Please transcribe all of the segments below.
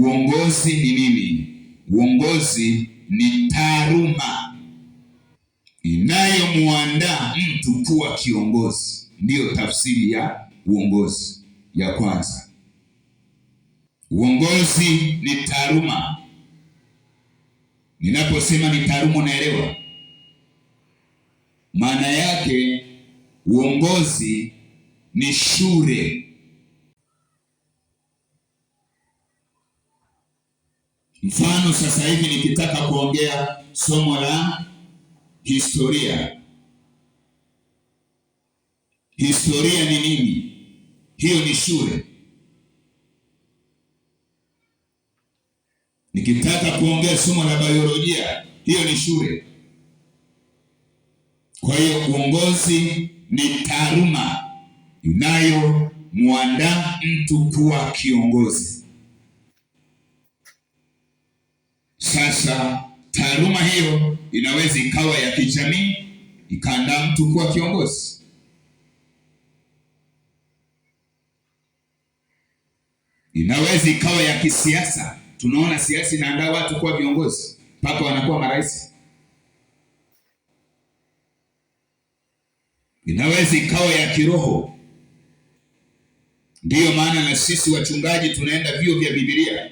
Uongozi ni nini? Uongozi ni taaluma inayomuandaa mtu kuwa kiongozi. Ndiyo tafsiri ya uongozi ya kwanza. Uongozi ni taaluma. Ninaposema ni taaluma, unaelewa? Maana yake uongozi ni shule. Mfano, sasa hivi nikitaka kuongea somo la historia. Historia ni nini? Hiyo ni shule. Nikitaka kuongea somo la biolojia, hiyo ni shule. Kwa hiyo uongozi ni taaluma inayomuandaa mtu kuwa kiongozi. Sasa taaluma hiyo inaweza ikawa ya kijamii, ikaandaa mtu kuwa kiongozi. Inaweza ikawa ya kisiasa. Tunaona siasa inaandaa watu kuwa viongozi, mpaka wanakuwa marais. Inaweza ikawa ya kiroho. Ndiyo maana na sisi wachungaji tunaenda vyuo vya Biblia.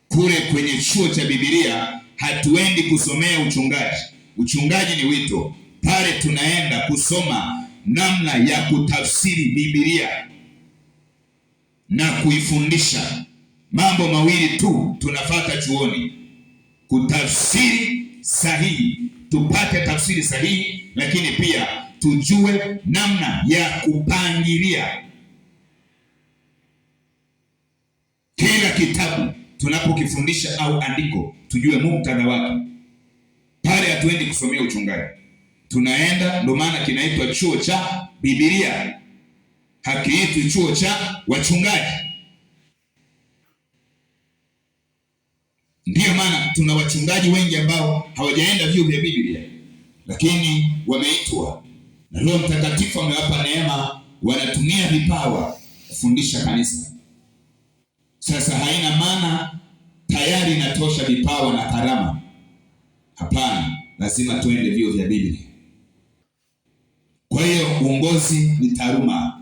Kule kwenye chuo cha Biblia hatuendi kusomea uchungaji. Uchungaji ni wito. Pale tunaenda kusoma namna ya kutafsiri Biblia na kuifundisha. Mambo mawili tu tunafuata chuoni: kutafsiri sahihi, tupate tafsiri sahihi, lakini pia tujue namna ya kupangilia kila kitabu tunapokifundisha au andiko, tujue muktadha wake. Pale hatuendi kusomea uchungaji, tunaenda, ndio maana kinaitwa chuo cha Biblia, hakiitwi chuo cha wachungaji. Ndiyo maana tuna wachungaji wengi ambao hawajaenda vyuo vya Biblia, lakini wameitwa na Roho Mtakatifu amewapa neema, wanatumia vipawa kufundisha kanisa. Sasa haina maana tayari inatosha vipawa na karama. Hapana, lazima tuende vyuo vya Biblia. Kwa hiyo uongozi ni taaluma.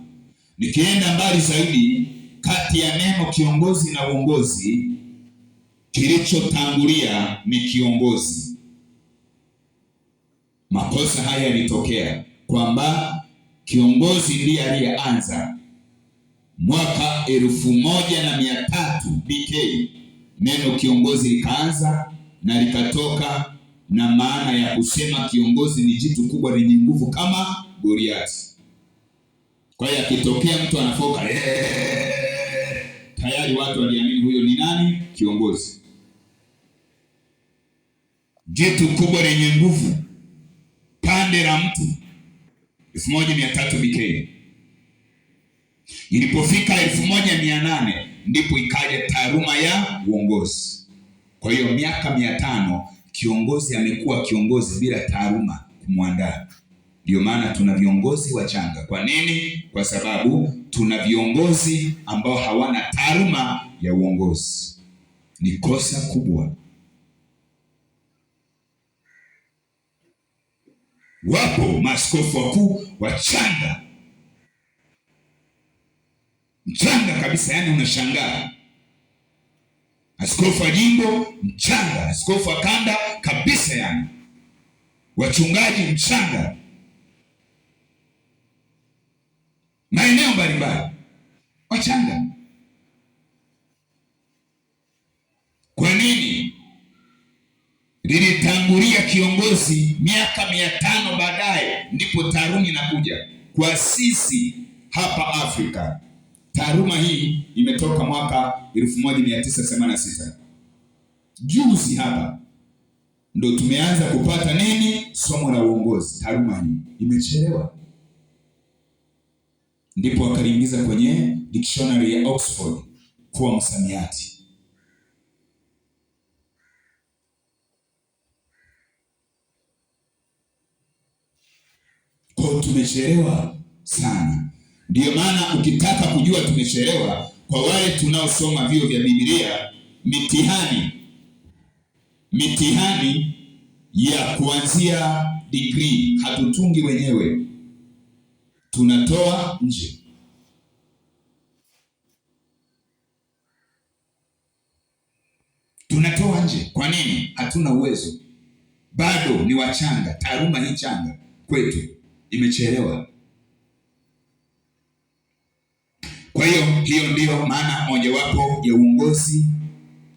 Nikienda mbali zaidi, kati ya neno kiongozi na uongozi, kilichotangulia ni kiongozi. Makosa haya yalitokea kwamba kiongozi ndiye aliyeanza mwaka 1300 BK. Neno kiongozi likaanza na likatoka na maana ya kusema kiongozi ni jitu kubwa lenye nguvu kama Goliathi. Kwa hiyo akitokea mtu anafoka tayari watu waliamini huyo ni nani? Kiongozi. Jitu kubwa lenye nguvu, pande la mtu. 1300 BK. Ilipofika 1800 ndipo ikaja taaluma ya uongozi. Kwa hiyo miaka 500 kiongozi amekuwa kiongozi bila taaluma kumwandaa. Ndio maana tuna viongozi wachanga. Kwa nini? Kwa sababu tuna viongozi ambao hawana taaluma ya uongozi. Ni kosa kubwa. Wapo maaskofu wakuu wachanga, mchanga kabisa, yani unashangaa. Askofu wa jimbo mchanga, askofu wa kanda kabisa, yani wachungaji mchanga, maeneo mbalimbali wachanga. Kwa nini? Lilitangulia kiongozi miaka 500 baadaye ndipo taaluma inakuja. Kwa sisi hapa Afrika, taaluma hii imetoka mwaka 1986. Juzi hapa ndo tumeanza kupata nini? Somo la uongozi. Taaluma hii imechelewa. Ndipo wakaliingiza kwenye dictionary ya Oxford kuwa msamiati. Kwa tumechelewa sana. Ndiyo maana ukitaka kujua tumechelewa, kwa wale tunaosoma vyuo vya Biblia, mitihani ya kuanzia degree hatutungi wenyewe, tunatoa nje. Tunatoa nje. Kwa nini? Hatuna uwezo, bado ni wachanga. Taaluma hii changa kwetu, imechelewa. Kwa hiyo ndiyo maana mojawapo ya uongozi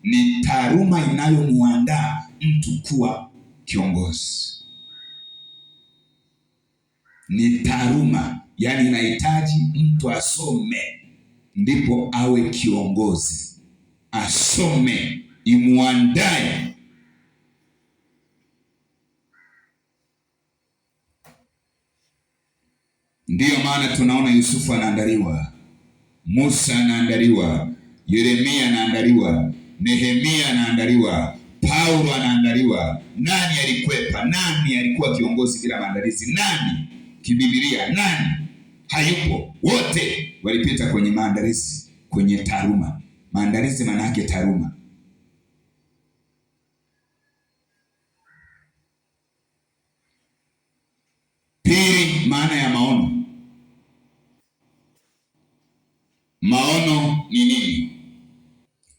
ni taaluma inayomuandaa mtu kuwa kiongozi. Ni taaluma, yani inahitaji mtu asome ndipo awe kiongozi. Asome, imuandae. Ndiyo maana tunaona Yusufu anaandaliwa, Musa anaandaliwa, Yeremia anaandaliwa, Nehemia anaandaliwa, Paulo anaandaliwa. Nani alikwepa? Nani alikuwa kiongozi bila maandalizi? Nani kibibilia? Nani? Hayupo. Wote walipita kwenye maandalizi, kwenye taaluma. Maandalizi maana yake taaluma. Pili, maana ya maono. Maono ni nini?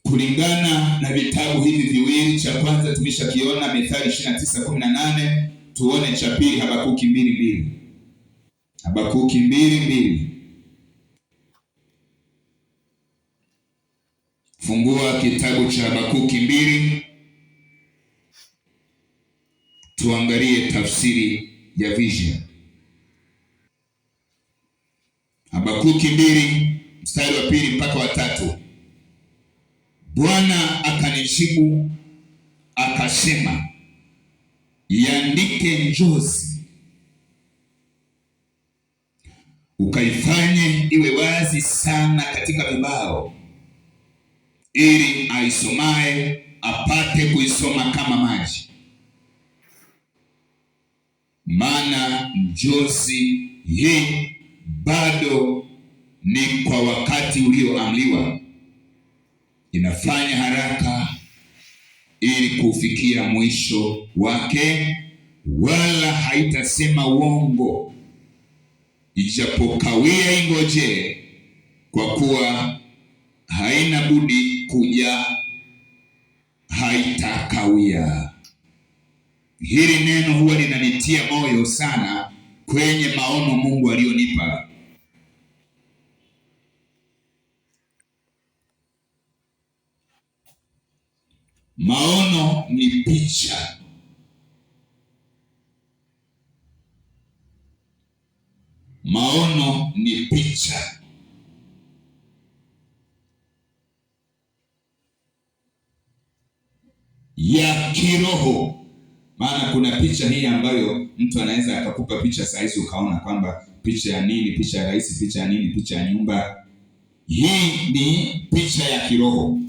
Kulingana na vitabu hivi viwili, cha kwanza tumeshakiona Mithali 29:18, tuone cha pili Habakuki 2:2. Habakuki 2:2. Fungua kitabu cha Habakuki 2, tuangalie tafsiri ya vision. Habakuki 2 mstari wa 2 mpaka wa 3. Bwana akanijibu akasema, iandike njozi, ukaifanye iwe wazi sana katika vibao, ili aisomaye apate kuisoma kama maji. Maana njozi hii bado ni kwa wakati ulioamliwa, inafanya haraka ili kufikia mwisho wake, wala haitasema uongo. Ijapokawia ingoje, kwa kuwa haina budi kuja, haitakawia. Hili neno huwa linanitia moyo sana kwenye maono Mungu alionipa. Maono ni picha. Maono ni picha. Ya kiroho. Maana kuna picha hii ambayo mtu anaweza akakupa picha saa hizi ukaona kwamba picha ya nini, picha ya rais, picha ya nini, picha ya nyumba. Hii ni picha ya kiroho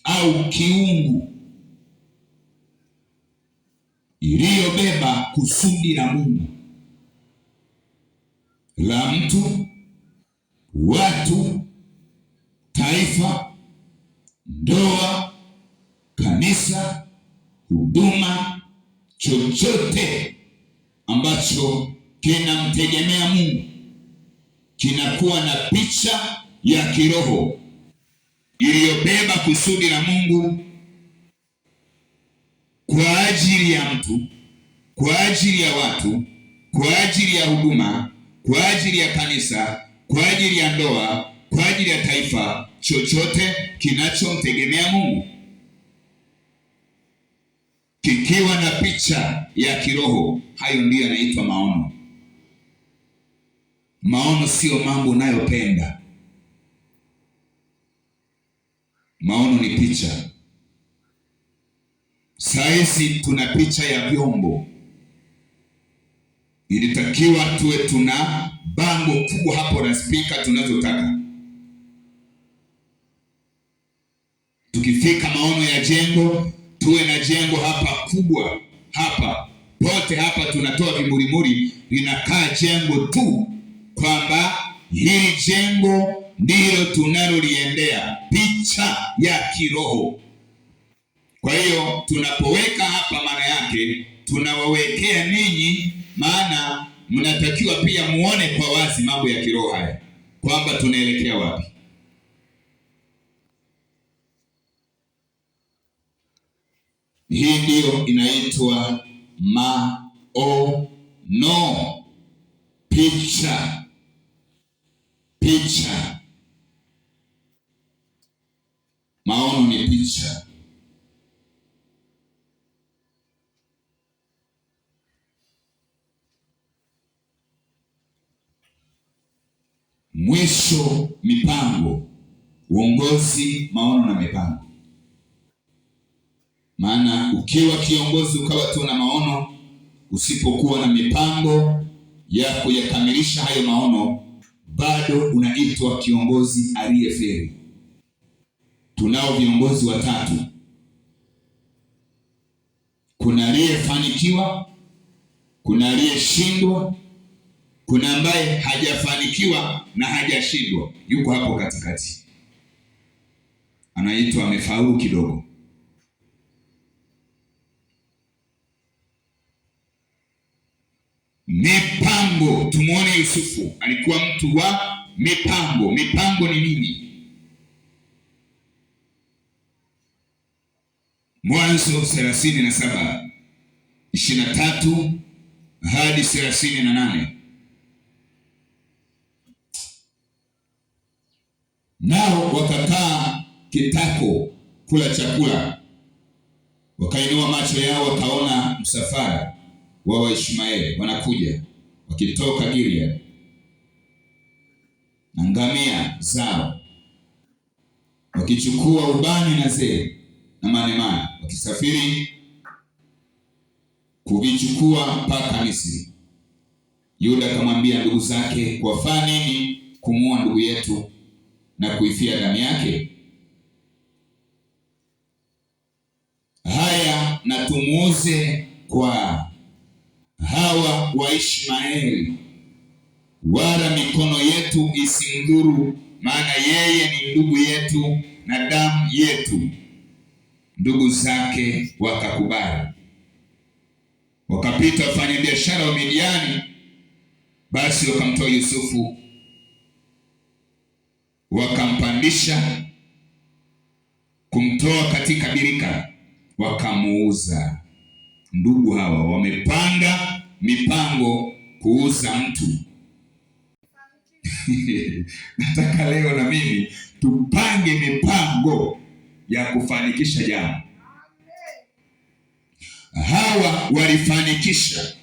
au kiungu iliyobeba kusudi la Mungu, la mtu, watu, taifa, ndoa, kanisa, huduma, chochote ambacho kinamtegemea Mungu kinakuwa na picha ya kiroho iliyobeba kusudi la Mungu kwa ajili ya mtu, kwa ajili ya watu, kwa ajili ya huduma, kwa ajili ya kanisa, kwa ajili ya ndoa, kwa ajili ya taifa, chochote kinachomtegemea Mungu kikiwa na picha ya kiroho. Hayo ndiyo yanaitwa maono. Maono sio mambo unayopenda. Maono ni picha. Saizi tuna picha ya vyombo. Ilitakiwa tuwe tuna bango kubwa hapo na spika tunazotaka. Tukifika maono ya jengo, tuwe na jengo hapa kubwa hapa. Pote hapa tunatoa vimulimuli, linakaa jengo tu, kwamba hili jengo ndilo tunaloliendea. Picha ya kiroho. Kwa hiyo tunapoweka hapa, maana yake tunawawekea ninyi, maana mnatakiwa pia muone kwa wazi mambo ya kiroho haya, kwamba tunaelekea wapi. Hii ndiyo inaitwa maono, picha. Maono ni picha. Mwisho, mipango, uongozi, maono na mipango. Maana ukiwa kiongozi ukawa tu na maono, usipokuwa na mipango ya kuyakamilisha hayo maono, bado unaitwa kiongozi aliyefeli. Tunao viongozi watatu. Kuna aliyefanikiwa, kuna aliyeshindwa, kuna ambaye hajafanikiwa na hajashindwa, yuko hapo katikati, anaitwa amefaulu kidogo. Mipango. Tumuone Yusufu, alikuwa mtu wa mipango. Mipango ni nini? Mwanzo 37:23 hadi 38. Nao wakakaa kitako kula chakula, wakainua macho yao, wakaona msafara wa Waishmaeli wanakuja wakitoka Gilead na ngamia zao, wakichukua ubani na zeri na manemane, wakisafiri kuvichukua mpaka Misri. Yuda akamwambia ndugu zake, kwafaa nini kumuua ndugu yetu na kuifia damu yake? Haya, na tumuuze kwa hawa Waishmaeli, wala mikono yetu isimdhuru, maana yeye ni ndugu yetu na damu yetu. Ndugu zake wakakubali. Wakapita wafanya biashara wa Midiani, basi wakamtoa Yusufu, wakampandisha kumtoa katika birika, wakamuuza. Ndugu hawa wamepanga mipango kuuza mtu. Nataka leo na mimi tupange mipango ya kufanikisha jambo. Hawa walifanikisha,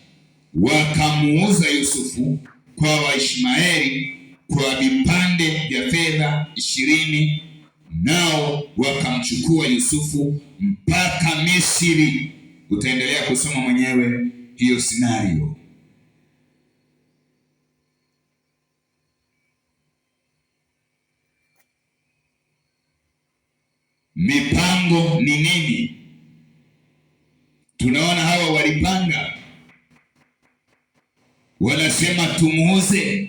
wakamuuza Yusufu kwa Waishmaeli kwa vipande vya fedha 20, nao wakamchukua Yusufu mpaka Misri. Utaendelea kusoma mwenyewe hiyo scenario. Mipango ni nini? Tunaona hawa walipanga, wanasema tumuuze.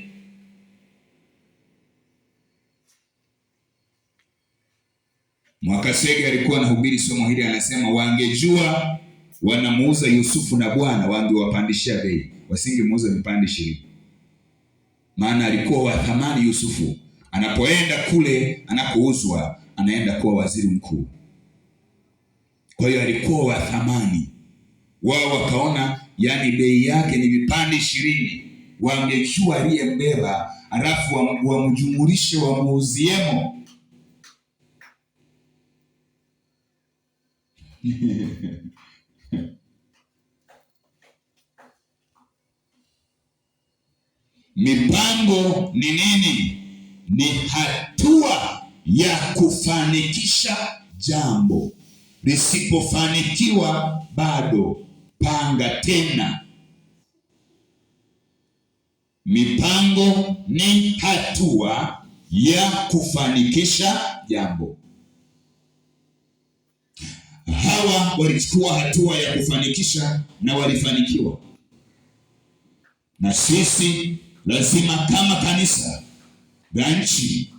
Mwakasege alikuwa anahubiri somo hili, anasema wangejua wanamuuza Yusufu na Bwana wangewapandishia bei, wasingemuuza vipande 20. Maana alikuwa wa thamani Yusufu. Anapoenda kule anakouzwa, anaenda kuwa waziri mkuu. Kwa hiyo alikuwa wa thamani. Wao wakaona yani bei yake ni vipande 20, wangejua aliyembeba, alafu wamjumulishe wamuuziemo. Mipango ni nini? Ni hatua ya kufanikisha jambo. Lisipofanikiwa bado panga tena. Mipango ni hatua ya kufanikisha jambo. Hawa walichukua hatua ya kufanikisha na walifanikiwa. Na sisi lazima kama kanisa la nchi,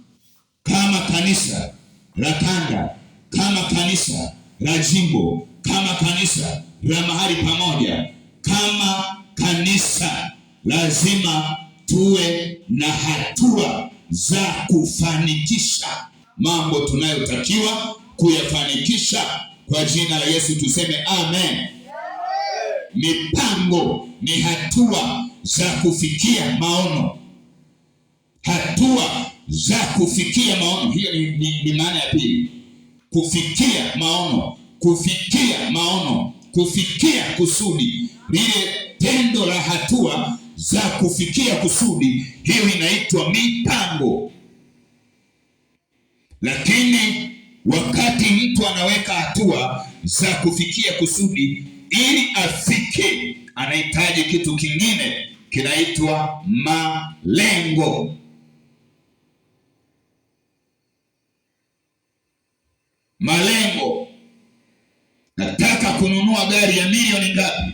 kama kanisa la kanda, kama kanisa la jimbo, kama kanisa la mahali pamoja, kama kanisa lazima tuwe na hatua za kufanikisha mambo tunayotakiwa kuyafanikisha. Kwa jina la Yesu tuseme amen. Mipango ni hatua za kufikia maono. Hatua za kufikia maono, hiyo ni maana ya pili. Kufikia maono, kufikia maono, kufikia kusudi. Lile tendo la hatua za kufikia kusudi, hiyo inaitwa mipango. Lakini wakati mtu anaweka hatua za kufikia kusudi, ili afike, anahitaji kitu kingine kinaitwa malengo. Malengo. Nataka kununua gari ya milioni ngapi?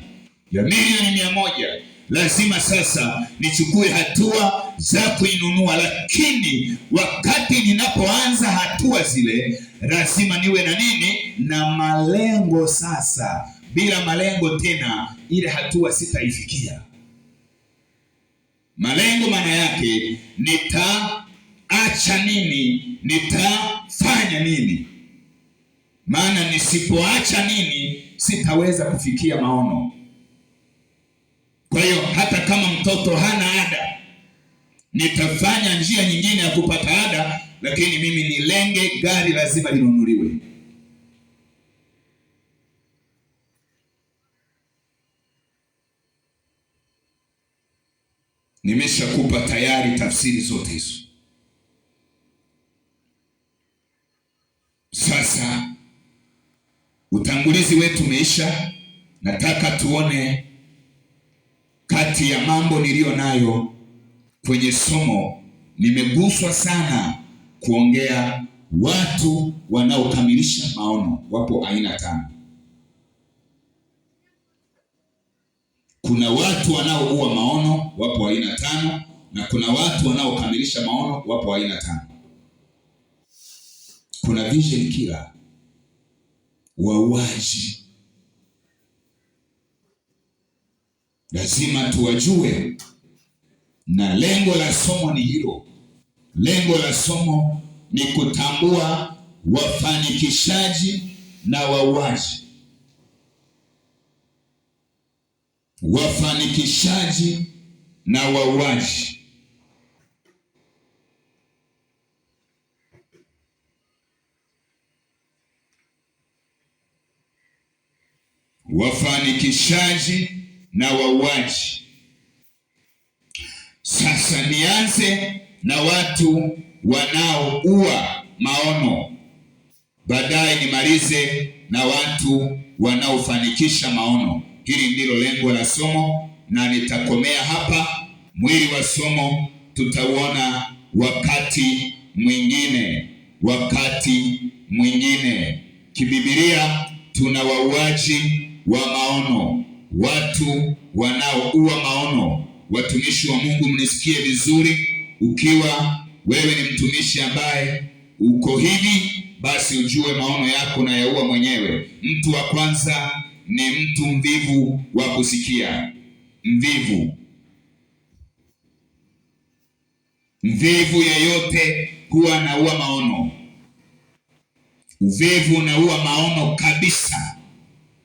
Ya milioni 100. Lazima sasa nichukue hatua za kuinunua, lakini wakati ninapoanza hatua zile, lazima niwe na nini? Na malengo. Sasa bila malengo tena ile hatua sitaifikia. Malengo maana yake nitaacha nini, nitafanya nini. Maana nisipoacha nini, sitaweza kufikia maono. Kwa hiyo hata kama mtoto hana ada, nitafanya njia nyingine ya kupata ada, lakini mimi nilenge gari lazima linunuliwe. Nimeshakupa tayari tafsiri zote hizo. Sasa utangulizi wetu umeisha. Nataka tuone kati ya mambo niliyo nayo kwenye somo. Nimeguswa sana kuongea watu wanaokamilisha maono. Wapo aina 5. Kuna watu wanaoua maono, wapo aina 5, na kuna watu wanaokamilisha maono, wapo aina 5. Kuna vision killer, wauaji. Lazima tuwajue, na lengo la somo ni hilo. Lengo la somo ni kutambua wafanikishaji na wauaji. Wafanikishaji na wauaji. Wafanikishaji na wauaji. Sasa nianze na watu wanaoua maono, baadaye nimalize na watu wanaofanikisha maono. Hili ndilo lengo la somo na nitakomea hapa. Mwili wa somo tutauona wakati mwingine. Wakati mwingine. Kibibilia tuna wauaji wa maono, watu wanaoua maono. Watumishi wa Mungu, mnisikie vizuri. Ukiwa wewe ni mtumishi ambaye uko hivi, basi ujue maono yako na yaua mwenyewe. Mtu wa kwanza ni mtu mvivu wa kusikia. Mvivu. Mvivu yeyote huwa anaua maono. Uvivu unaua maono kabisa.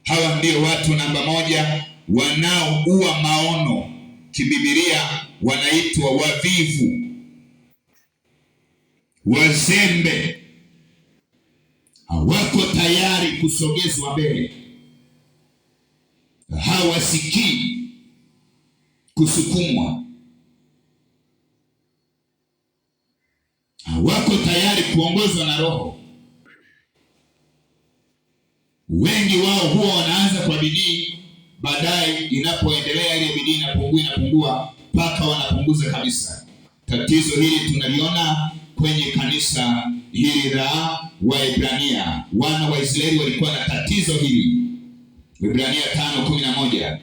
Hawa ndio watu namba 1 wanaoua maono. Kibibilia wanaitwa wavivu, wazembe. Hawako tayari kusogezwa mbele. Hawasikii kusukumwa. Hawako tayari kuongozwa na Roho. Wengi wao huwa wanaanza kwa bidii, baadaye inapoendelea ile bidii inapungua mpaka wanapunguza kabisa. Tatizo hili tunaliona kwenye kanisa hili la Waebrania. Wana wa Israeli walikuwa na tatizo hili. Waebrania 5:11.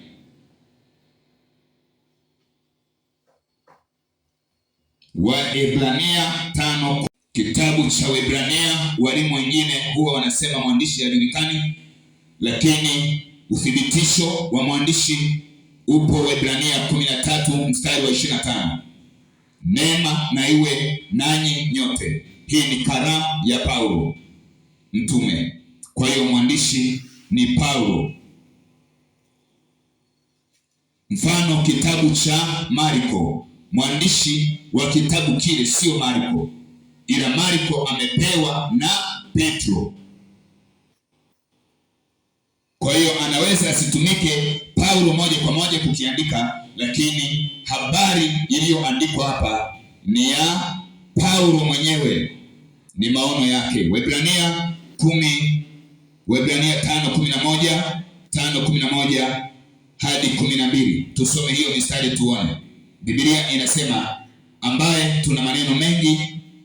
Waebrania 5. Kitabu cha Waebrania, walimu wengine huwa wanasema mwandishi hajulikani, lakini uthibitisho wa mwandishi upo Waebrania 13 mstari wa 25. Neema na iwe nanyi nyote. Hii ni karamu ya Paulo mtume. Kwa hiyo mwandishi ni Paulo. Mfano kitabu cha Marko, mwandishi wa kitabu kile sio Marko, ila Marko amepewa na Petro. Kwa hiyo anaweza asitumike Paulo moja kwa moja kukiandika, lakini habari iliyoandikwa hapa ni ya Paulo mwenyewe, ni maono yake. Waebrania 5:11, 5:11 hadi 12. Tusome hiyo mistari tuone. Biblia inasema, ambaye tuna maneno mengi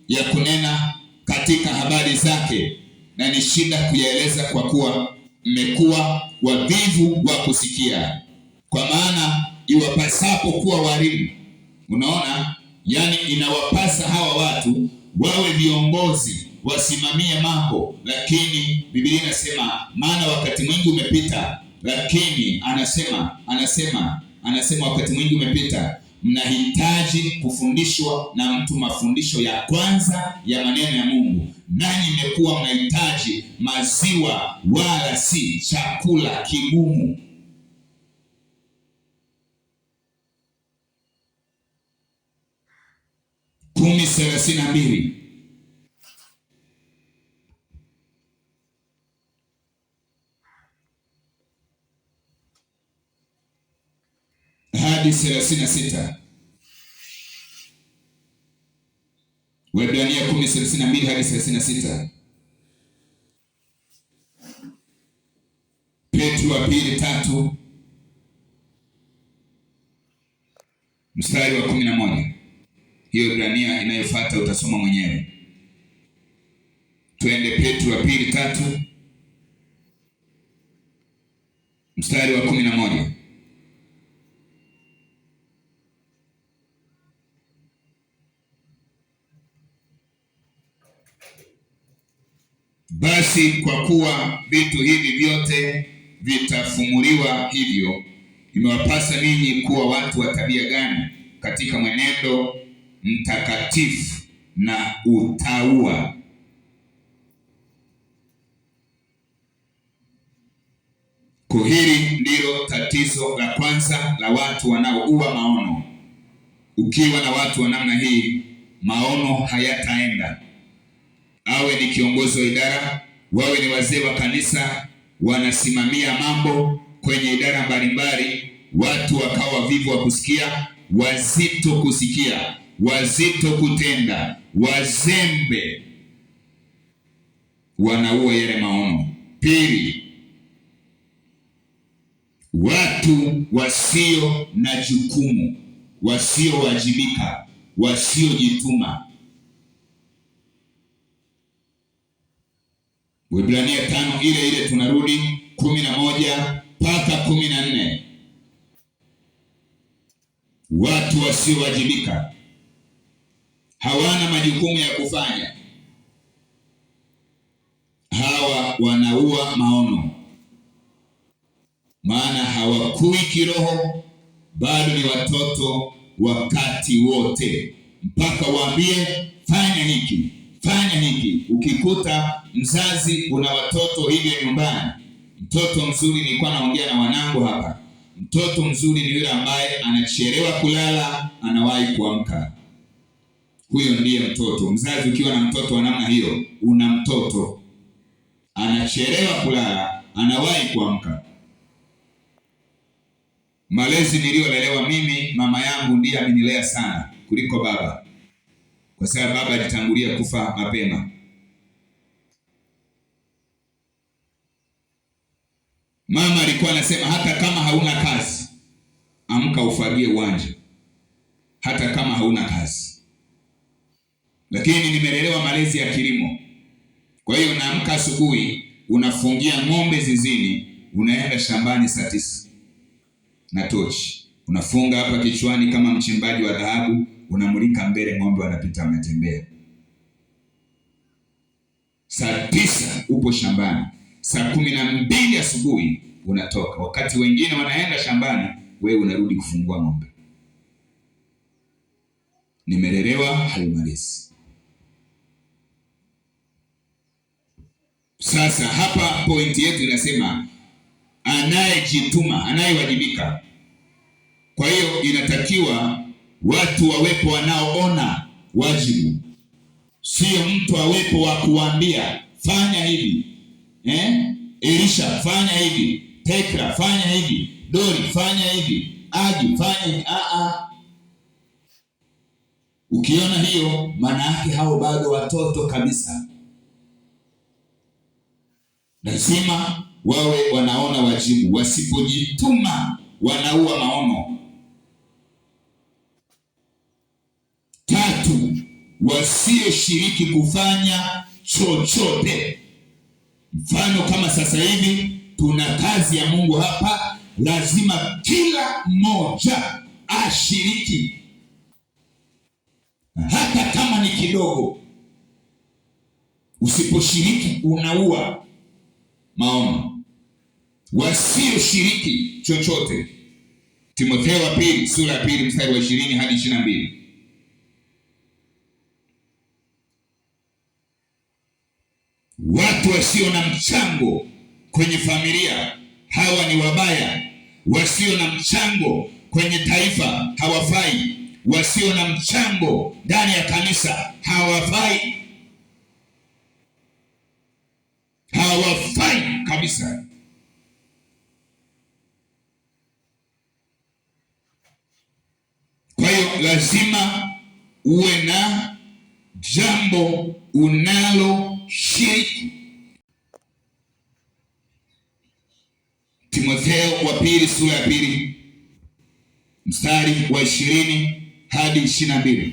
ya kunena katika habari zake, na ni shida kuyaeleza kwa kuwa mmekuwa wavivu wa kusikia. Kwa maana iwapasapo kuwa walimu. Unaona, yani inawapasa hawa watu wawe viongozi, wasimamie mambo, lakini Biblia inasema maana wakati mwingi umepita, lakini anasema wakati mwingi umepita, mnahitaji kufundishwa na mtu mafundisho ya kwanza ya maneno ya Mungu, nanyi mmekuwa mnahitaji maziwa wala si chakula kigumu. Kumi 32 hadi 36. Waebrania 10:32 hadi 36. Petro wa pili 3 mstari wa 11. Hiyo Waebrania inayofuata utasoma mwenyewe. Twende Petro wa pili 3 mstari wa 11. Basi kwa kuwa vitu hivi vyote vitafumuliwa hivyo, imewapasa ninyi kuwa watu wa tabia gani katika mwenendo mtakatifu na utauwa. Hili ndilo tatizo la kwanza la watu wanaoua maono. Ukiwa na watu wa namna hii, maono hayataenda. Awe ni kiongozi wa idara, wawe ni wazee wa kanisa, wanasimamia mambo kwenye idara mbalimbali, watu wakawa vivu wa kusikia, wazito kusikia, wazito kutenda, wazembe, wanaua yale maono. Pili, watu wasio na jukumu, wasiowajibika, wasiojituma. Waebrania 5 ile ile tunarudi 11 mpaka 14. Watu wasiowajibika, hawana majukumu ya kufanya, hawa wanaua maono, maana hawakui kiroho, bado ni watoto wakati wote, mpaka waambie fanya hiki, fanya hiki. Ukikuta mzazi una watoto hivyo nyumbani, mtoto mzuri, nilikuwa naongea na wanangu hapa, mtoto mzuri ni yule ambaye anachelewa kulala, anawahi kuamka. Huyo ndiye mtoto. Mzazi ukiwa na mtoto wa namna hiyo, una mtoto anachelewa kulala, anawahi kuamka. Malezi niliyolelewa mimi, mama yangu ndiye amenilea sana kuliko baba, kwa sababu baba alitangulia kufa mapema. Mama alikuwa anasema hata kama hauna kazi, amka ufagie uwanja, hata kama hauna kazi. Lakini nimelelewa malezi ya kilimo. Kwa hiyo naamka asubuhi, unafungia ng'ombe zizini, unaenda shambani saa 9 na tochi, unafunga hapa kichwani kama mchimbaji wa dhahabu, unamulika mbele, ng'ombe wanapita wanatembea. saa 9 upo shambani, saa 12 asubuhi unatoka. Wakati wengine wanaenda shambani, wewe unarudi kufungua ng'ombe. Nimelelewa haimalizi. Sasa hapa pointi yetu inasema anayejituma, anayewajibika. Kwa hiyo inatakiwa watu wawepo wanaoona wajibu, sio mtu awepo wa kuambia fanya hivi, Elisha fanya hivi, Tekla fanya hivi, Dori fanya hivi, Aji fanya hivi. Ukiona hiyo, maana yake hao bado watoto kabisa. Lazima wawe wanaona wajibu. Wasipojituma wanaua maono. 3, wasioshiriki kufanya chochote. Mfano kama sasa hivi tuna kazi ya Mungu hapa, lazima kila mmoja ashiriki, hata kama ni kidogo. Usiposhiriki unaua maono. Wasioshiriki chochote. Timotheo wa pili sura ya 2 mstari wa 20 hadi 22. Watu wasio na mchango kwenye familia, hawa ni wabaya. Wasio na mchango kwenye taifa hawafai. Wasio na mchango ndani ya kanisa hawafai. Hawafai kabisa. Kwa hiyo lazima uwe na jambo unaloshiriki. Timotheo wa pili sura ya 2 mstari wa 20 hadi 22.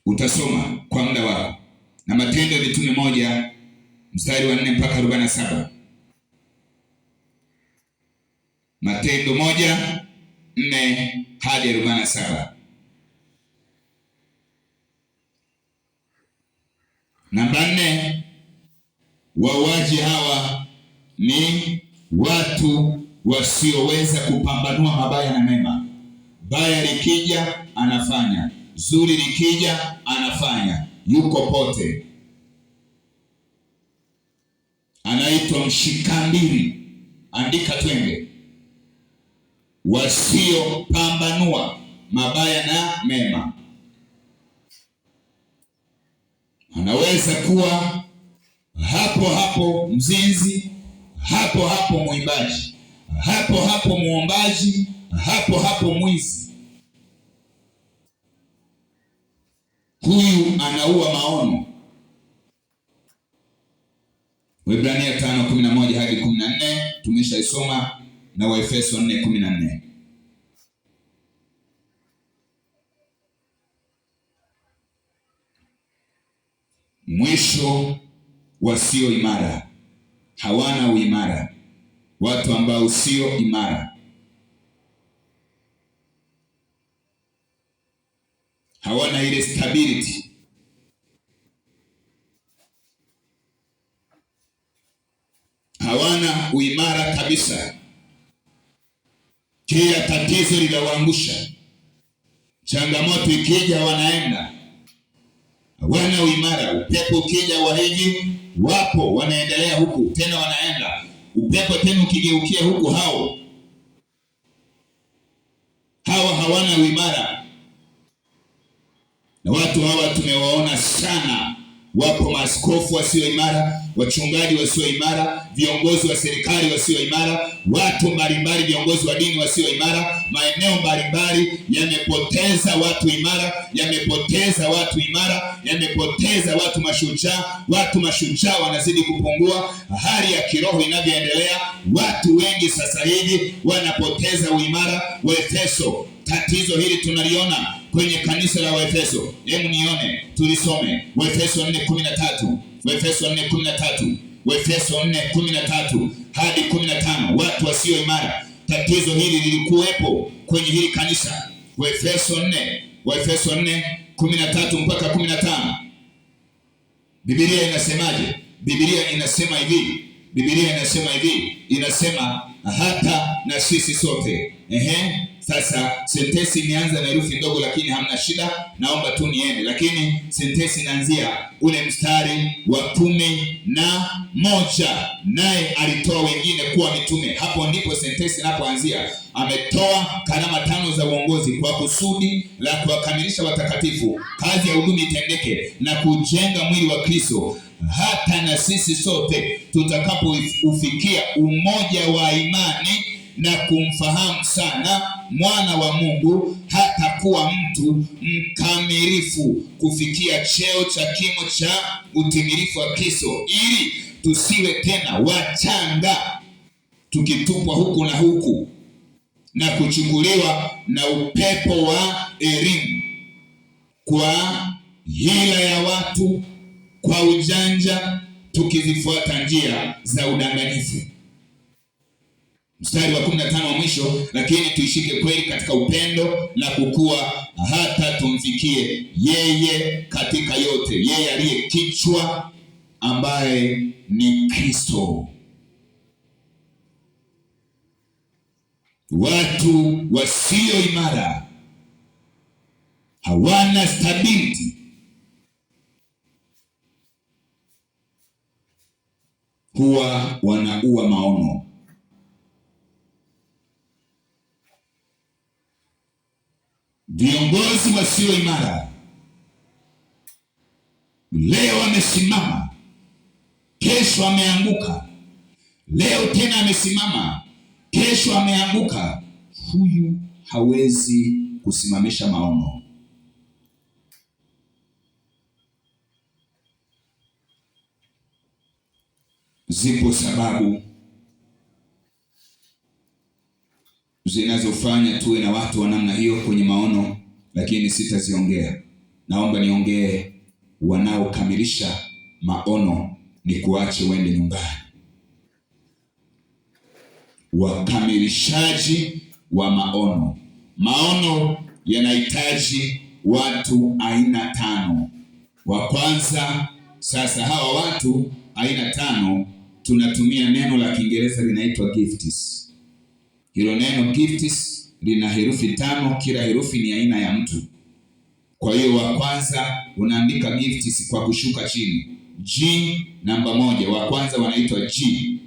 Utasoma kwa muda wako. Na Matendo ya Mitume 1 mstari wa 4 mpaka 47. Matendo 1:4 hadi 47. Namba 4, wauaji hawa ni watu wasioweza kupambanua mabaya na mema. Baya likija anafanya, zuri likija anafanya, yuko pote. Anaitwa mshikandiri. Andika twende. Wasiopambanua mabaya na mema. Anaweza kuwa hapo hapo mzinzi, hapo hapo mwimbaji, hapo hapo muombaji, hapo hapo mwizi. Huyu anaua maono. Waebrania 5:11 hadi 14 tumeshaisoma, na Waefeso 4:14. Mwisho, wasio imara. Hawana uimara. Watu ambao sio imara, hawana ile stability. Hawana uimara kabisa. Kila tatizo linawaangusha. Changamoto ikija wanaenda. Hawana uimara. Upepo ukija wahiji wapo, wanaendelea huku tena wanaenda. Upepo tena ukigeukia huku hawa hawana uimara. Na watu hawa tumewaona sana. Wapo maaskofu wasio imara, wachungaji wasio imara, viongozi wa serikali wasio imara, watu mbalimbali, viongozi wa dini wasio imara. Maeneo mbalimbali yamepoteza watu imara, yamepoteza watu imara, yamepoteza watu mashujaa. Watu mashujaa wanazidi kupungua. Hali ya kiroho inavyoendelea, watu wengi sasa hivi wanapoteza uimara. Waefeso, tatizo hili tunaliona kwenye kanisa la Waefeso. Hebu nione, tulisome Waefeso 4:13, Waefeso 4:13, Waefeso 4:13 hadi 15. Watu wasio imara. Tatizo hili lilikuwepo kwenye hili kanisa. Waefeso 4:13 mpaka 15. Biblia inasemaje? Biblia inasema hivi. Biblia inasema hivi. Inasema hata na sisi sote. Sasa sentensi imeanza na herufi ndogo, lakini hamna shida, naomba tu niende. Lakini sentensi inaanzia ule mstari wa 11, naye alitoa wengine kuwa mitume. Hapo ndipo sentensi inapoanzia. Ametoa karama 5 za uongozi kwa kusudi la kuwakamilisha watakatifu, kazi ya huduma itendeke na kujenga mwili wa Kristo, hata na sisi sote tutakapoufikia umoja wa imani na kumfahamu sana mwana wa Mungu, hata kuwa mtu mkamilifu, kufikia cheo cha kimo cha utimilifu wa Kristo, ili tusiwe tena wachanga, tukitupwa huku na huku na kuchukuliwa na upepo wa elimu, kwa hila ya watu, kwa ujanja, tukizifuata njia za udanganyifu. Mstari wa 15 wa mwisho, lakini tuishike kweli katika upendo na kukua, hata tumfikie yeye katika yote, yeye aliye kichwa, ambaye ni Kristo. Watu wasio imara, hawana stability, huwa wanaua maono. Viongozi wasio imara, leo amesimama, kesho ameanguka, leo tena amesimama, kesho ameanguka. Huyu hawezi kusimamisha maono. Zipo sababu zinazofanya tuwe na watu wa namna hiyo kwenye maono, lakini sitaziongea. Naomba niongee wanaokamilisha maono ni kuache uende nyumbani. Wakamilishaji wa maono. Maono yanahitaji watu aina 5. Wa kwanza, sasa hawa watu aina 5 tunatumia neno la Kiingereza linaitwa gifts. Hilo neno gifts lina herufi 5, kila herufi ni aina ya mtu. Kwa hiyo wa kwanza unaandika gifts kwa kushuka chini. G namba 1, wa kwanza wanaitwa G,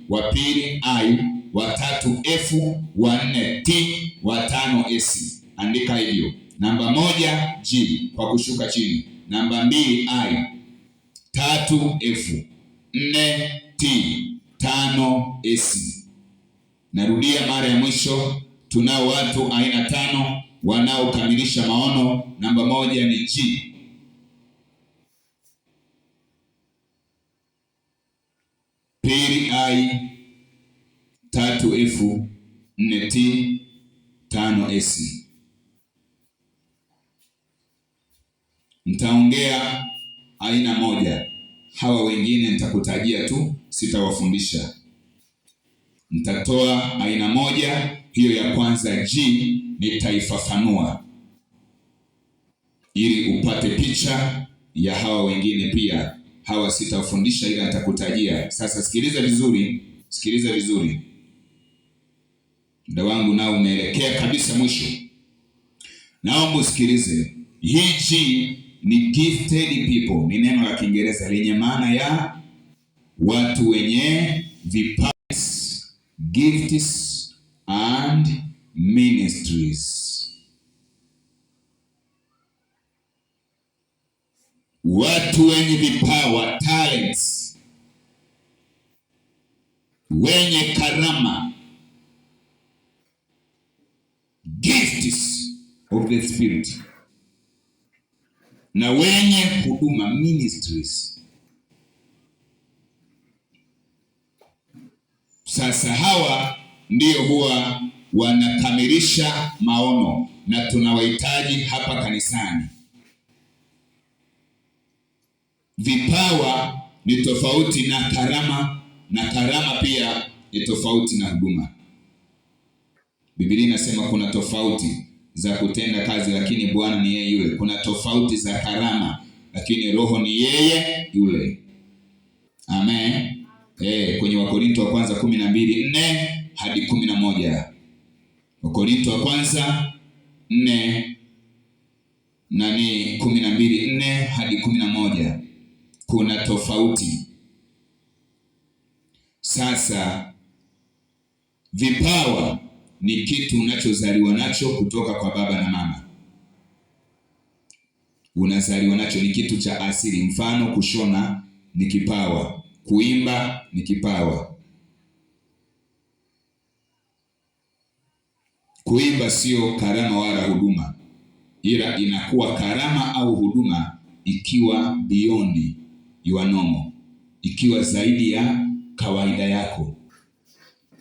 wa pili I, wa tatu F, wa 4 T, wa 5 S. Andika hivyo. Namba 1 G kwa kushuka chini, namba 2 I, 3 F, 4 T, 5 S. Narudia mara ya mwisho, tunao watu aina 5 wanaokamilisha maono. Namba 1 ni G, pili I, 3 F, 4 T, 5 S. Nitaongea aina 1. Hawa wengine nitakutajia tu, sitawafundisha. Nitatoa aina 1, hiyo ya kwanza G nitaifafanua ili upate picha ya hawa wengine pia. Hawa sitawafundisha ila nitakutajia. Sasa sikiliza vizuri, sikiliza vizuri. Muda wangu nao umeelekea kabisa mwisho. Naomba usikilize. Hii G ni gifted people, ni neno la Kiingereza lenye maana ya watu wenye vipawa, gifts and ministries. Watu wenye vipawa, talents, wenye karama, gifts of the spirit, na wenye huduma, ministries. Sasa hawa ndio huwa wanakamilisha maono na tunawahitaji hapa kanisani. Vipawa ni tofauti na karama, na karama pia ni tofauti na huduma. Biblia inasema kuna tofauti za kutenda kazi, lakini Bwana ni yeye yule. Kuna tofauti za karama, lakini Roho ni yeye yule. Amen. Kwenye Wakorintho wa kwanza 12:4 hadi 11. Wakorintho wa kwanza 12:4 hadi 11. Kuna tofauti. Sasa vipawa ni kitu unachozaliwa nacho kutoka kwa baba na mama. Unazaliwa nacho, ni kitu cha asili. Mfano, kushona ni kipawa, kuimba ni kipawa. Kuimba sio karama wala huduma, ila inakuwa karama au huduma ikiwa beyond your normal, ikiwa zaidi ya kawaida yako.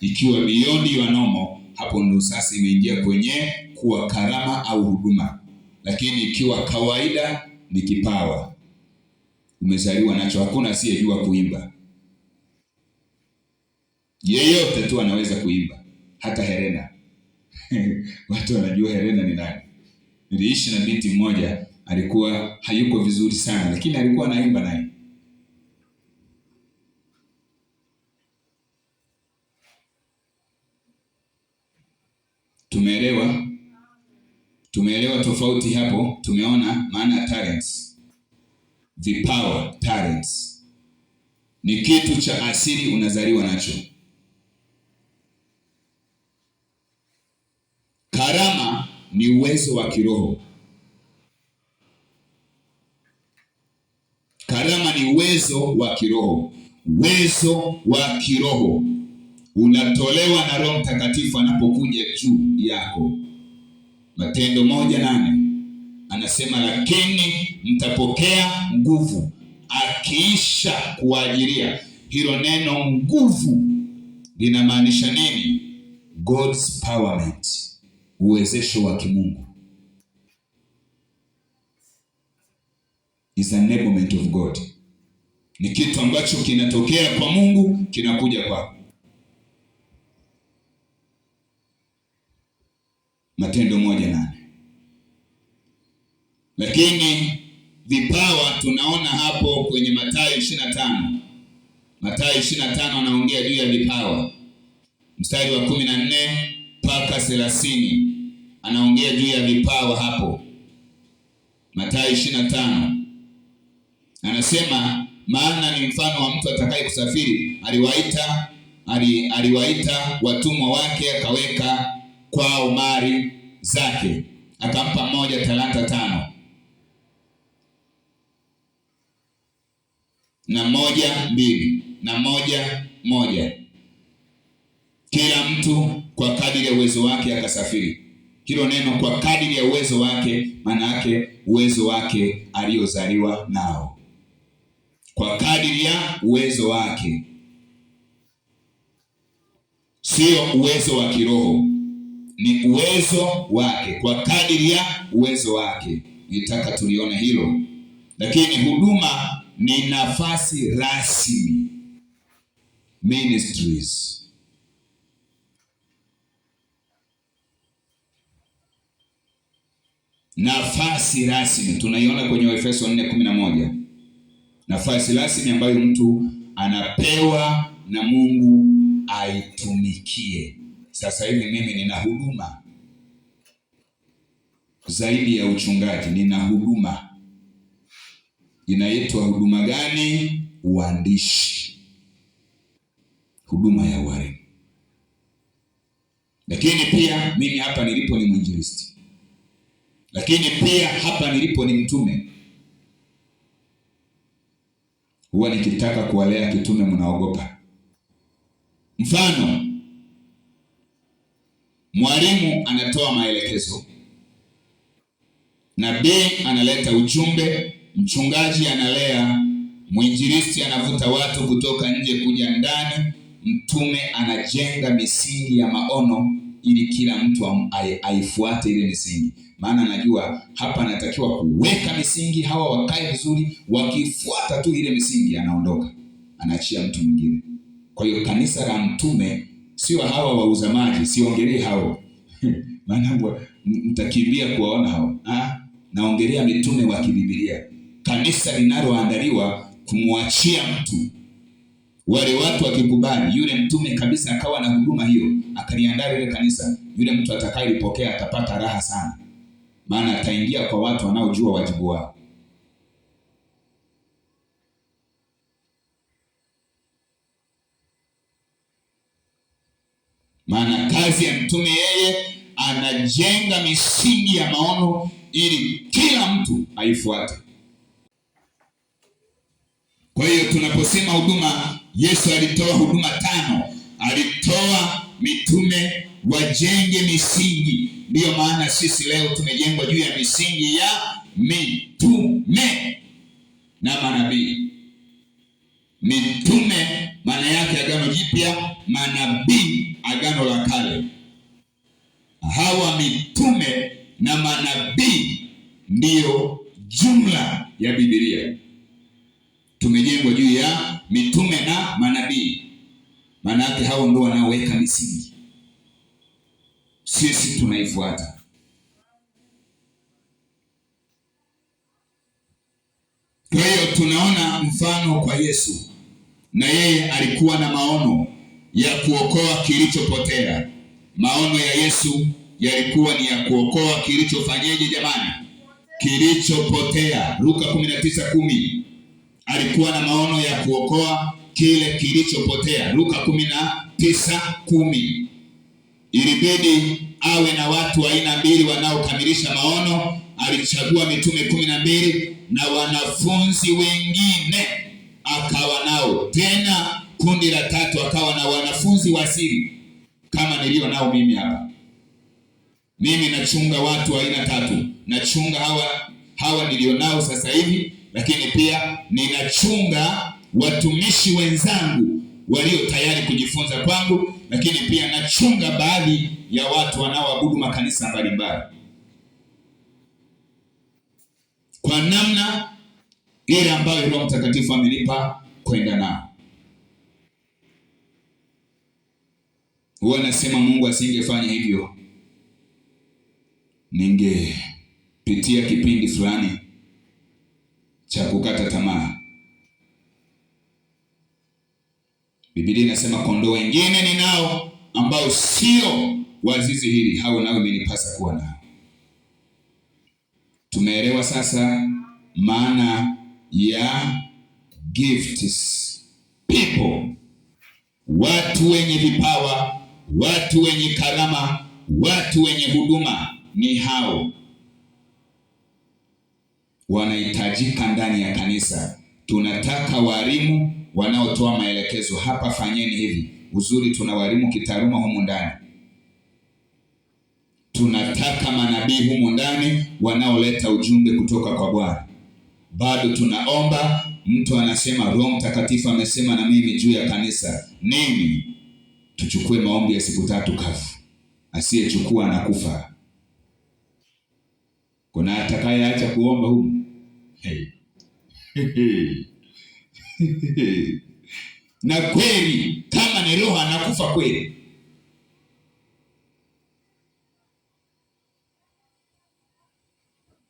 Ikiwa beyond your normal, hapo ndo sasa imeingia kwenye kuwa karama au huduma. Lakini ikiwa kawaida ni kipawa, umezaliwa nacho. Hakuna asiyejua kuimba. Yeyote tu anaweza kuimba, hata Helena. Watu wanajua Helena ni nani. Niliishi na binti mmoja, alikuwa hayuko vizuri sana, lakini alikuwa anaimba naye. Tumeelewa tofauti hapo. Tumeona maana ya talents. Vipawa, talents ni kitu cha asili, unazaliwa nacho. Karama ni uwezo wa kiroho. Karama ni uwezo wa kiroho. Uwezo wa kiroho unatolewa na Roho Mtakatifu anapokuja juu yako. Matendo 1:8 anasema, lakini mtapokea nguvu akiisha kuajiria. Hilo neno nguvu linamaanisha nini? God's empowerment, uwezesho wa kimungu. Is an enablement of God. Ni kitu ambacho kinatokea kwa Mungu, kinakuja kwako. Matendo 1:8. Lakini vipawa tunaona hapo kwenye Mathayo 25. Mathayo 25 anaongea juu ya vipawa. Mstari wa 14 mpaka 30 anaongea juu ya vipawa hapo. Mathayo 25 anasema, maana ni mfano wa mtu atakaye kusafiri, aliwaita watumwa wake, akaweka kwao mali zake, akampa mmoja talanta 5 na mmoja 2 na mmoja 1, kila mtu kwa kadiri ya uwezo wake akasafiri. Hilo neno kwa kadiri ya uwezo wake, maana yake uwezo wake aliozaliwa nao. Kwa kadiri ya uwezo wake, sio uwezo wa kiroho, ni uwezo wake. Kwa kadiri ya uwezo wake, nitaka tulione hilo. Lakini huduma ni nafasi rasmi, ministries. Nafasi rasmi tunaiona kwenye Efeso 4:11. Nafasi rasmi ambayo mtu anapewa na Mungu aitumikie. Sasa hivi mimi nina huduma zaidi ya uchungaji, nina huduma. Inaitwa huduma gani? Uandishi, huduma ya ualimu. Lakini pia mimi hapa nilipo ni mwinjilisti. Lakini pia hapa nilipo ni mtume. Huwa nikitaka kuwalea kitume mnaogopa. Mfano, mwalimu anatoa maelekezo, nabii analeta ujumbe, mchungaji analea, mwinjilisti anavuta watu kutoka nje kuja ndani, mtume anajenga misingi ya maono ili kila mtu aifuate ile misingi. Maana najua hapa anatakiwa kuweka misingi, hawa wakae vizuri, wakifuata tu ile misingi anaondoka, anaachia mtu mwingine. Kwa hiyo kanisa la mtume sio hawa wauza maji, siongelee hao. Maana mtakimbia kuwaona hao. Naongelea mitume wa Biblia. Kanisa linaloandaliwa kumwachia mtu Wale watu wakikubali, yule mtume kabisa akawa na huduma hiyo, akaliandaa ile kanisa, yule mtu atakayelipokea atapata raha sana, maana ataingia kwa watu wanaojua wajibu wao. Maana kazi ya mtume, yeye anajenga misingi ya maono ili kila mtu aifuate. Kwa hiyo tunaposema huduma, Yesu alitoa huduma 5. Alitoa mitume wajenge misingi. Ndiyo maana sisi leo tumejengwa juu ya misingi ya mitume na manabii. Mitume maana yake Agano Jipya, manabii Agano la Kale. Hawa mitume na manabii ndiyo jumla ya Biblia. Tumejengwa juu ya mitume na manabii. Maana yake hao ndio wanaoweka misingi, sisi tunaifuata. Kwa hiyo tunaona mfano kwa Yesu, na yeye alikuwa na maono ya kuokoa kilichopotea. Maono ya Yesu yalikuwa ni ya kuokoa kilichofanyeje jamani? Kilichopotea. Luka 19:10. Alikuwa na maono ya kuokoa kile kilichopotea. Luka 19:10. Ilibidi awe na watu aina mbili wanaokamilisha maono. Alichagua mitume 12 na wanafunzi wengine akawa nao. Tena kundi la 3 akawa na wanafunzi wa siri kama nilio nao mimi hapa. Mimi nachunga watu aina 3. Nachunga hawa nilio nao sasa hivi, lakini pia ninachunga watumishi wenzangu walio tayari kujifunza kwangu, lakini pia nachunga baadhi ya watu wanaoabudu makanisa mbalimbali, kwa namna ile ambayo Roho Mtakatifu amenipa kwenda nao. Huwa nasema Mungu asingefanya hivyo, ningepitia kipindi fulani cha kukata tamaa. Biblia inasema kondoo wengine ninao ambao sio wa zizi hili, hao nao imenipasa kuwa nao. Tumeelewa sasa maana ya gifts. People, watu wenye vipawa, watu wenye karama, watu wenye huduma, ni hao wanahitajika ndani ya kanisa. Tunataka walimu wanaotoa maelekezo, hapa fanyeni hivi. Uzuri tuna walimu kitaaluma humu ndani. Tunataka manabii humu ndani wanaoleta ujumbe kutoka kwa Bwana. Bado tunaomba, mtu anasema Roho Mtakatifu amesema na mimi juu ya kanisa. Nini? Tuchukue maombi ya siku 3 kavu. Asiyechukua anakufa. Kuna atakayeacha kuomba humu? Na kweli kama ni roho anakufa kweli.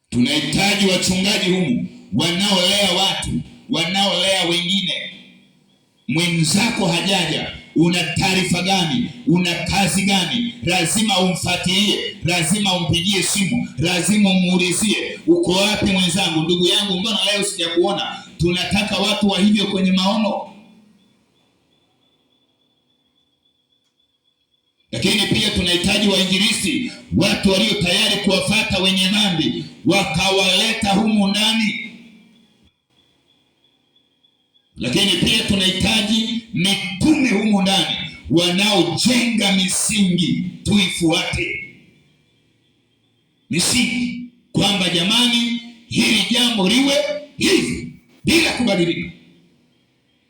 Tunahitaji wachungaji humu wanaolea watu, wanaolea wengine. Mwenzako hajaja, una taarifa gani? Una kazi gani? Lazima umfuatilie, lazima umpigie simu, lazima umuulizie, uko wapi mwenzangu, ndugu yangu, mbona leo sijakuona? Tunataka watu wa hivyo kwenye maono. Lakini pia tunahitaji wainjilisti, watu walio tayari kuwafuata wenye dhambi, wakawaleta humu ndani. Lakini pia tunahitaji mitume humu ndani wanaojenga misingi, tuifuate misingi, kwamba jamani, hili jambo liwe hivi bila kubadilika.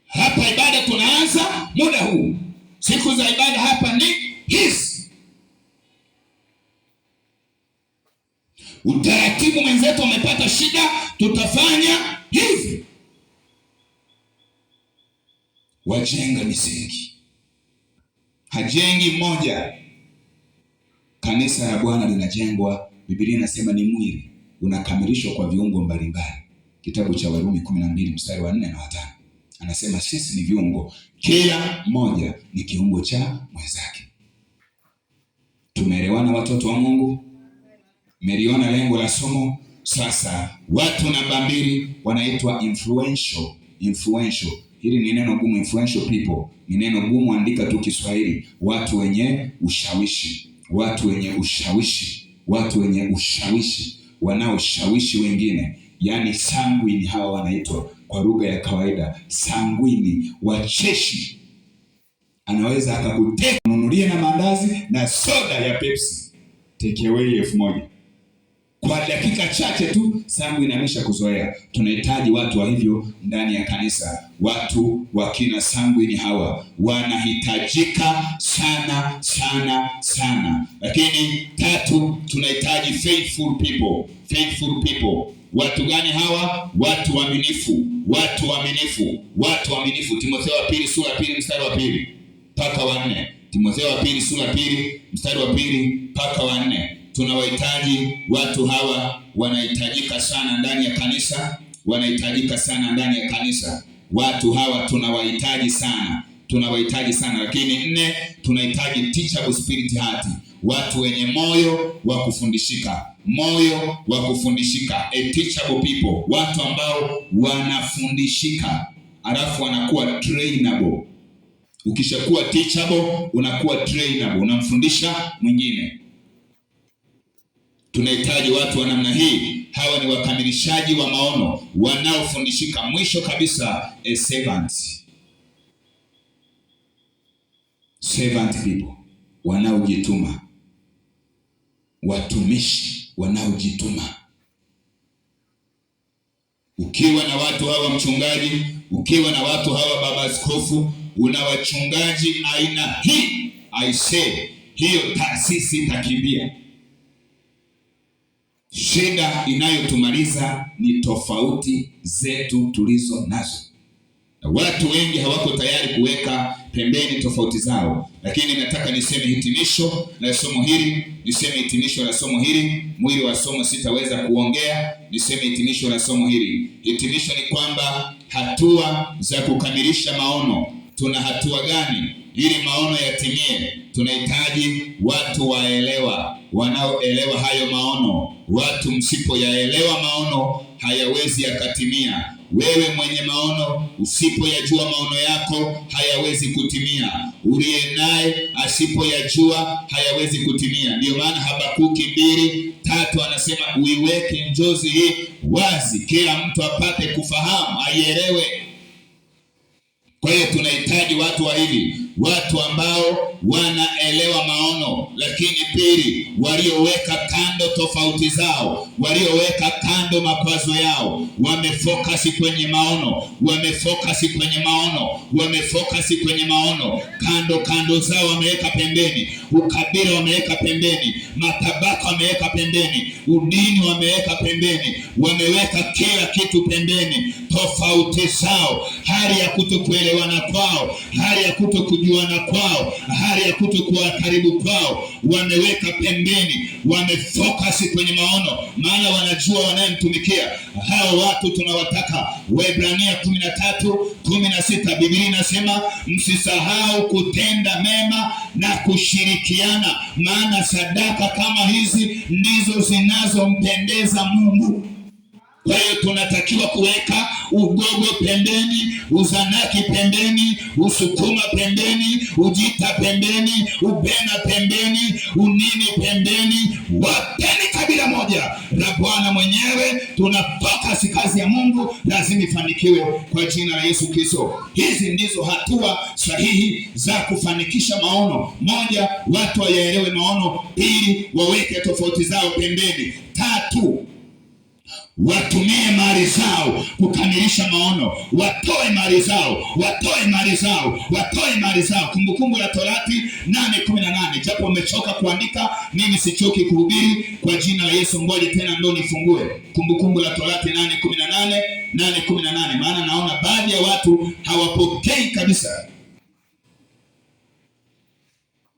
Hapa ibada tunaanza muda huu, siku za ibada hapa ni hizi. Utaratibu mwenzetu umepata shida, tutafanya hivi. Wajenga misingi. Hajengi mmoja. Kanisa la Bwana linajengwa, Biblia inasema ni mwili unakamilishwa kwa viungo mbalimbali. Kitabu cha Warumi 12 mstari wa 4 na 5. Anasema sisi ni viungo, kila mmoja ni kiungo cha mwenzake. Tumeelewana watoto wa Mungu? Meliona lengo la somo? Sasa watu namba 2 wanaitwa influential. Hili ni neno gumu, influential people. Ni neno gumu, andika tu Kiswahili. Watu wenye ushawishi. Watu wenye ushawishi, wanaoshawishi wengine. Yaani sanguini, hawa wanaitwa kwa lugha ya kawaida sanguini, wacheshi. Anaweza akakuteka nunulie na mandazi na soda ya Pepsi take away 1000 kwa dakika chache tu. Sanguini amesha kuzoea. Tunahitaji watu wa hivyo ndani ya kanisa. Watu wakina sanguini hawa wanahitajika sana. Lakini 3, tunahitaji faithful people. Watu gani hawa? Watu waaminifu. Timotheo wa pili sura ya 2 mstari wa 2 mpaka wa 4. Timotheo wa pili sura ya 2 mstari wa 2 mpaka wa 4. Tunawahitaji watu hawa, wanahitajika sana ndani ya kanisa. Watu hawa tunawahitaji sana. Lakini 4, tunahitaji teachable spirit heart. Watu wenye moyo wa kufundishika. A teachable people. Watu ambao wanafundishika, alafu wanakuwa trainable. Ukishakuwa teachable, unakuwa trainable, unamfundisha mwingine. Tunahitaji watu wa namna hii. Hawa ni wakamilishaji wa maono, wanaofundishika. Mwisho kabisa, a servant people, wanaojituma. Watumishi wanaojituma. Ukiwa na watu hawa mchungaji, ukiwa na watu hawa baba askofu, una wachungaji aina hii, I say, hiyo taasisi itakimbia. Shida inayotumaliza ni tofauti zetu tulizo nazo. Watu wengi hawako tayari kuweka pembeni tofauti zao. Lakini nataka niseme hitimisho la somo hili. Mwili wa somo sitaweza kuongea, niseme hitimisho la somo hili. Hitimisho ni kwamba hatua za kukamilisha maono. Tuna hatua gani ili maono yatimie? Tunahitaji watu wanaoelewa hayo maono. Watu msipoyaelewa maono, hayawezi yakatimia. Wewe mwenye maono, usipoyajua maono yako, hayawezi kutimia. Uliye naye asipoyajua, hayawezi kutimia. Ndio maana Habakuki 2:3 anasema uiweke njozi hii wazi, kila mtu apate kufahamu, aielewe. Kwa hiyo tunahitaji watu wa hivi, watu ambao wanaelewa maono. Lakini 2, walioweka kando tofauti zao, walioweka kando makwazo yao, wamefocus kwenye maono. Kando zao wameweka pembeni, ukabila wameweka pembeni, matabaka wameweka pembeni, udini wameweka pembeni, wameweka kila kitu pembeni. Tofauti zao, hali ya kutokuelewana kwao, hali ya kutokujuana kwao, hali ya kutokuwa karibu kwao, wameweka pembeni. Wamefocus kwenye maono, maana wanajua wanayemtumikia. Hao watu tunawataka. Waebrania 13:16 Biblia inasema msisahau kutenda mema na kushirikiana, maana sadaka kama hizi ndizo zinazompendeza Mungu. Kwa hiyo tunatakiwa kuweka ugogo pembeni, uzanaki pembeni, usukuma pembeni, ujita pembeni, ubena pembeni, unini pembeni. Wapeni kabila moja la Bwana mwenyewe. Tunafocus kazi ya Mungu, lazima ifanikiwe kwa jina la Yesu Kristo. Hizi ndizo hatua sahihi za kufanikisha maono. 1, watu wayaelewe maono. 2, waweke tofauti zao pembeni. 3, watumie mali zao kukamilisha maono. Watoe mali zao. Kumbukumbu la Torati 8:18. Japo umechoka kuandika, mimi sichoki kuhubiri kwa jina la Yesu. Ngoja tena ndo nifungue Kumbukumbu la Torati 8:18, maana naona baadhi ya watu hawapokei kabisa.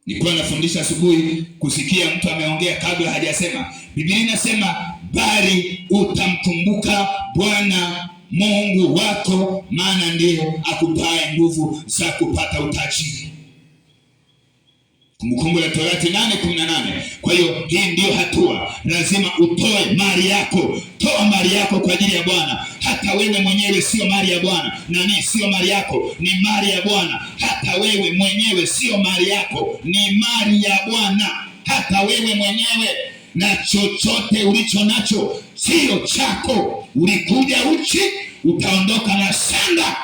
Nilikuwa nafundisha asubuhi, kusikia mtu ameongea kabla hajasema. Biblia inasema bali utamkumbuka Bwana Mungu wako, maana ndiye akupae nguvu za kupata utajiri. Kumbukumbu la Torati 8:18. Kwa hiyo hii ndio hatua, lazima utoe mali yako. Toa mali yako kwa ajili ya Bwana. Hata wewe mwenyewe sio mali ya Bwana. Nani sio mali yako? Ni mali ya Bwana. Hata wewe mwenyewe sio mali yako, ni mali ya Bwana. Hata wewe mwenyewe, na chochote ulicho nacho sio chako. Ulikuja uchi, utaondoka na sanda.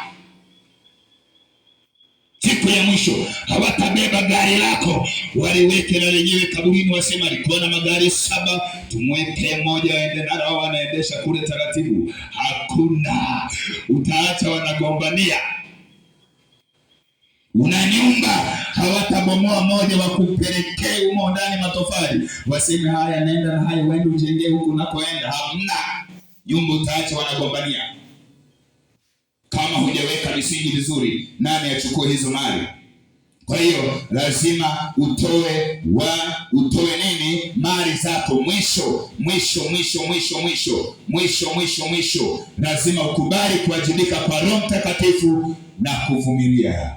Siku ya mwisho hawatabeba gari lako waliweke na lenyewe kaburini, wasema alikuwa na magari 7, tumweke moja aende nalo, anaendesha kule taratibu. Hakuna, utaacha wanagombania. Una nyumba, hawatabomoa moja wakupelekee humo ndani matofali, waseme haya nenda na haya uende ujengee huku unakoenda. Hamna, nyumba utaacha wanagombania. Kama hujaweka misingi vizuri, nani achukue hizo mali? Kwa hiyo lazima utoe nini? Mali zako. Mwisho lazima ukubali kuwajibika kwa Roho Mtakatifu na kuvumilia.